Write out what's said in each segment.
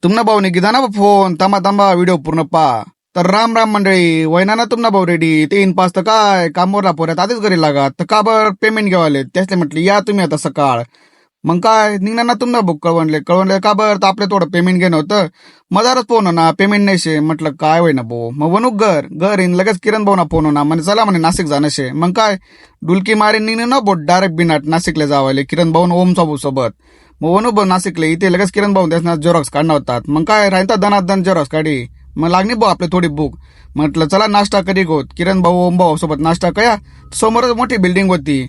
तुमना भाऊने गिदा ना phone तंबा तंबा video पूर्ण पा तर राम राम मंडळी वैना ना तुमना भाऊ रेडी 3-5 तर काय कामवरला पोऱ्यात आधीच घरी लागा तर का बर पेमेंट घेवाले त्यासले म्हटले या तुम्ही आता सकाळ मग काय निघणार ना तुमना भाऊ कळवणले का बर तर आपले थोडं पेमेंट घेणं होतं मजारच फोन ना पेमेंट नाही शे म्हटलं काय होय ना भाऊ मग वणूक घर येईन लगेच किरण भाऊ ना फोन होणार म्हणजे चला म्हणे नाशिक जाणं शे मग काय डुलकी मारीन निघणं ना बोट डायरेक्ट बिनाट नाशिकला जावाले किरण भाऊ ओम साबू सोबत मग वणू भाऊ नाशिकले इथे लगेच किरण भाऊ त्यासना जेरॉक्स काढणार होतात मग काय राहतात दनादन जेरॉक्स काढी मग लागणी भाऊ आपले थोडी बुक म्हटलं चला नाश्ता कधी गोत किरण भाऊ ओम भाऊ सोबत नाश्ता कया समोरच मोठी बिल्डिंग होती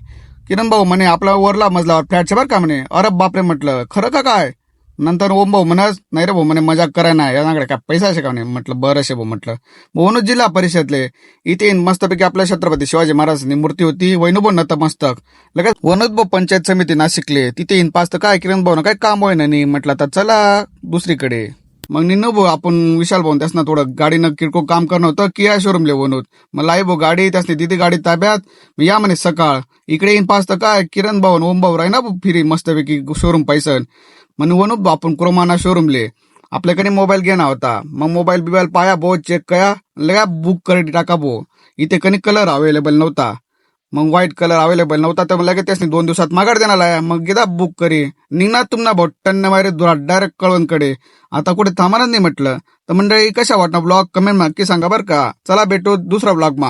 किरण भाऊ म्हणे आपला वरला मजलावर फ्लॅटचे बरं का म्हणे अरे बापरे म्हटलं खरं का काय नंतर ओम भाऊ म्हणत नाही रे भाऊ म्हणे मजाक कराय ना याकडे काय पैसा असे का म्हणे म्हटलं बरं शे भाऊ म्हटलं वणूज जिल्हा परिषदले इथे मस्तपैकी आपल्या छत्रपती शिवाजी महाराजांनी मूर्ती होती वैनुभाऊ नतमस्तक लगेच वनोद भाऊ पंचायत समिती नाशिकले तिथे येईन 5 तर काय किरण भाऊ काय काम होय नाही म्हटलं तर चला दुसरीकडे मग निन्नू भाऊ आपण विशाल भाऊ त्यासना थोडं गाडीनं किरकोळ काम करणं होतं किया शोरूमले वनूत मग लाई भाऊ गाडी त्यासनी तिथे गाडी ताब्यात या म्हणे सकाळ इकडे येईन 5 तर काय किरण भाऊ ओम भाऊ राही ना फिरी मस्तपैकी शोरूम पैसन म्हणून वनूत भाऊ आपण क्रोमाना शोरूमले आपल्याकडे मोबाईल घेणार होता मग मोबाईल पाया भाऊ चेक कया लगा बुक करी टाका भाऊ इथे कधी कलर अवेलेबल नव्हता मग व्हाईट कलर अवेलेबल नव्हता तर लगेच त्यासनी 2 दिवसात माघार देणार आहे मग गेला बुक करी निघणार तुम्हाला भट्टन मारे डायरेक्ट कळवणकडे आता कुठे थांबणार नाही म्हटलं तर मंडळी कशा वाटणार ब्लॉग कमेंट नक्की सांगा बरं का चला भेटू दुसरा ब्लॉग मा